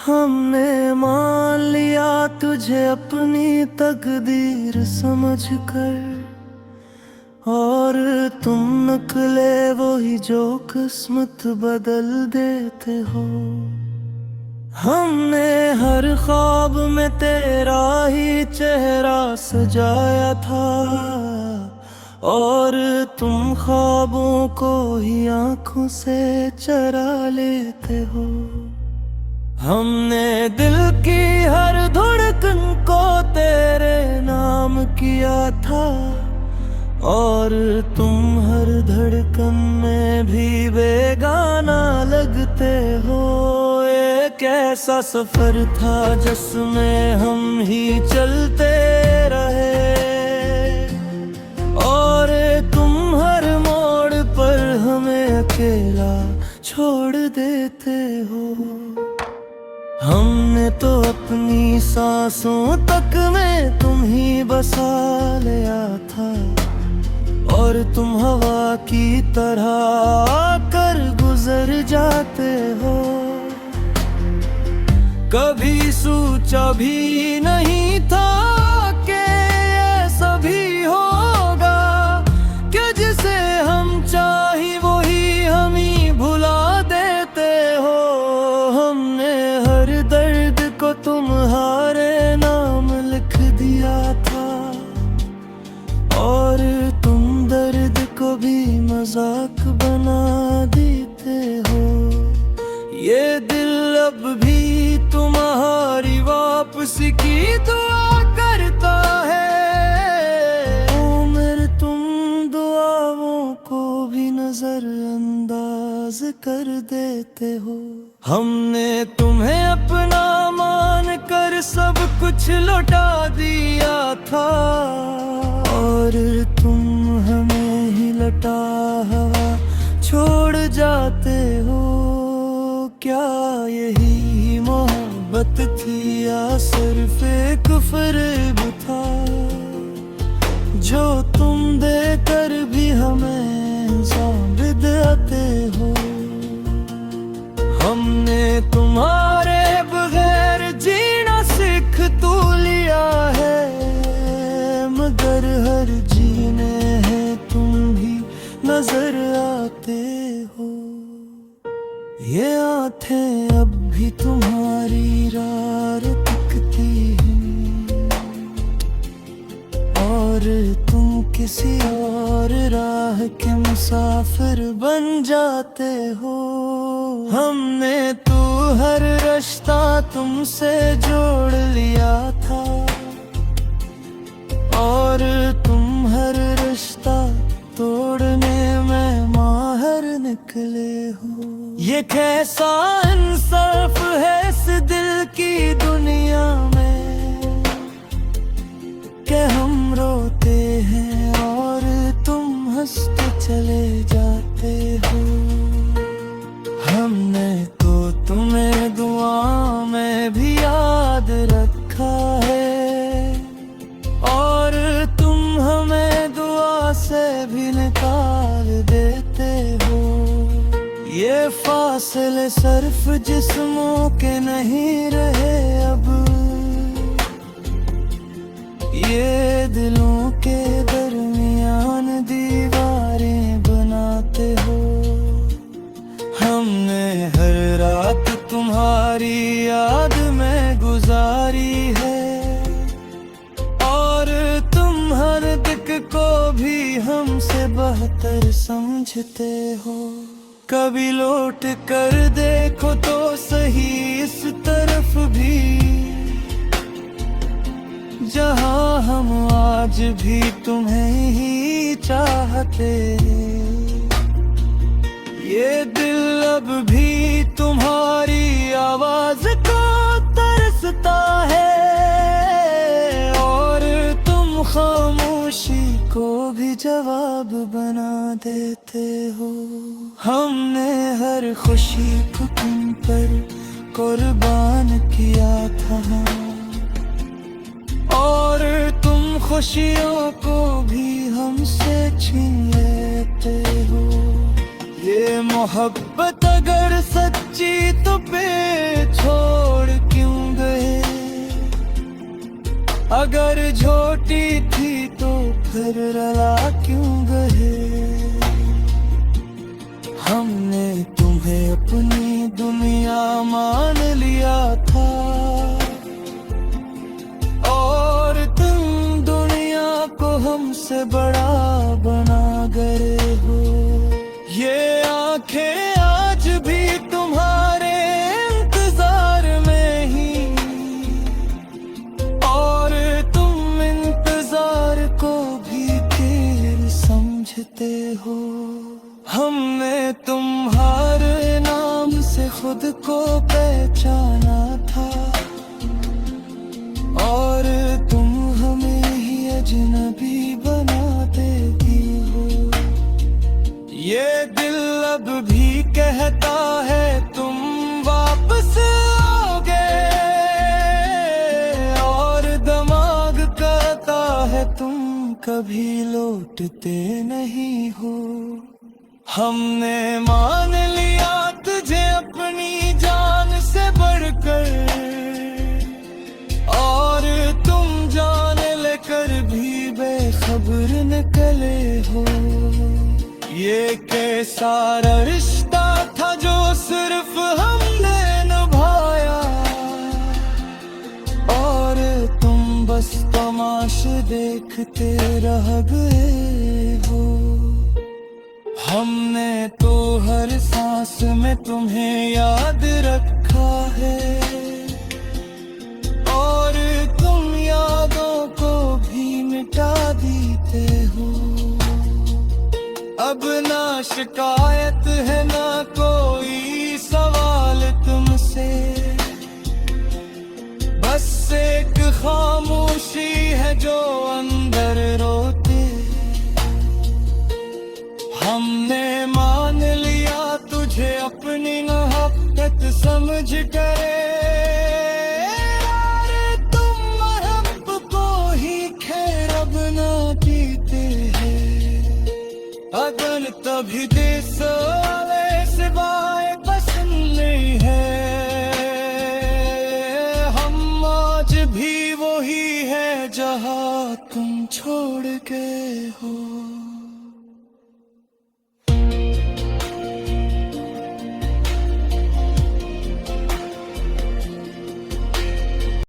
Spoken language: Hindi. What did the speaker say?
हमने मान लिया तुझे अपनी तकदीर समझकर, और तुम निकले वही जो किस्मत बदल देते हो। हमने हर ख्वाब में तेरा ही चेहरा सजाया था, और तुम ख्वाबों को ही आंखों से चरा लेते हो। हमने दिल की हर धड़कन को तेरे नाम किया था, और तुम हर धड़कन में भी बेगाना लगते हो। एक ऐसा सफर था जिसमें हम ही चलते रहे, और तुम हर मोड़ पर हमें अकेला छोड़ देते हो। हमने तो अपनी सांसों तक में तुम ही बसा लिया था, और तुम हवा की तरह आकर गुजर जाते हो। कभी सोचा भी नहीं था कि ऐसा भी होगा, कि जिसे हम चाहे वही हम ही भुला देते हो। हमने हर दर्द को तुम्हारे नाम लिख दिया था, और तुम दर्द को भी मजाक बना देते हो। ये दिल अब भी तुम्हारी वापसी की दुआ करता है। उम्र तुम दुआओं को भी नजरअंदाज कर देते हो। हमने तुम्हें अपना मान कर सब कुछ लौटा दिया था, और तुम हमें ही लौटा हुआ छोड़ जाते हो। क्या यही मोहब्बत थी या सिर्फ एक फरेब था, जो तुम देकर भी हमें साबित आते हो। हमने तुम्हारे बगैर जीना सीख तो लिया है, मगर हर जीने हैं तुम भी नजर आते हो। ये आंखें अब भी तुम्हारी राह तकती हैं, और तुम किसी और राह के मुसाफिर बन जाते हो। हमने तो हर रिश्ता तुमसे जोड़ लिया था, और तुम हर रिश्ता तोड़ने में माहिर निकले हो। ये कैसा इंसाफ है इस दिल की दुनिया में, कि हम रोते हैं और तुम हंसते चले जाते हो। हमने तो तुम्हें दुआ में भी याद रखा है, और तुम हमें दुआ से भी निकाल देते हो। ये फासले सिर्फ जिस्मों के नहीं रहे अब, ये दिलों के दरमियान दीवारें बनाते हो। हमने हर रात तुम्हारी याद में गुजारी है, और तुम हर दिक को भी हमसे बेहतर समझते हो। कभी लौट कर देखो तो सही इस तरफ भी, जहां हम आज भी तुम्हें ही चाहते। ये दिल अब भी तुम्हारी आवाज को तरसता है, और तुम खामोशी को भी जवाब बना देते हो। हमने हर खुशी को तुम पर कुर्बान किया था, और तुम खुशियों को भी हमसे छीन लेते हो। ये ये मोहब्बत अगर सच्ची तो पे छोड़ क्यों गए, अगर झूठी थी तो फिर रला क्यों गए। हमने तुम्हें अपनी दुनिया मान लिया था, और तुम दुनिया को हमसे बड़ा बना गए हो। ये आंखें आज भी तुम्हारे इंतजार में ही, और तुम इंतजार को भी देर समझते हो। हमने तुम्हारे नाम से खुद को पहचाना था, और तुम हमें ही अजनबी बना देती हो। ये दिल अब भी कहता है तुम वापस आओगे, और दिमाग कहता है तुम कभी लौटते नहीं हो। हमने मान लिया तुझे अपनी जान से बढ़कर, और तुम जान लेकर भी बेखबर निकले हो। ये कैसा रिश्ता था जो सिर्फ हमने निभाया, और तुम बस तमाशे देखते रह गए हो। हमने तो हर सांस में तुम्हें याद रखा है, और तुम यादों को भी मिटा देते हो। अब ना शिकायत है ना कोई सवाल तुमसे, बस एक खामोशी है जो अंदर रोते। हमने मान लिया तुझे अपनी मोहब्बत समझ करे, और तुम महब को ही खैर अब ना जीते हैं। अगन तभी दे साले सिवाय पसंद नहीं है। हम आज भी वही है जहाँ तुम छोड़ गए हो।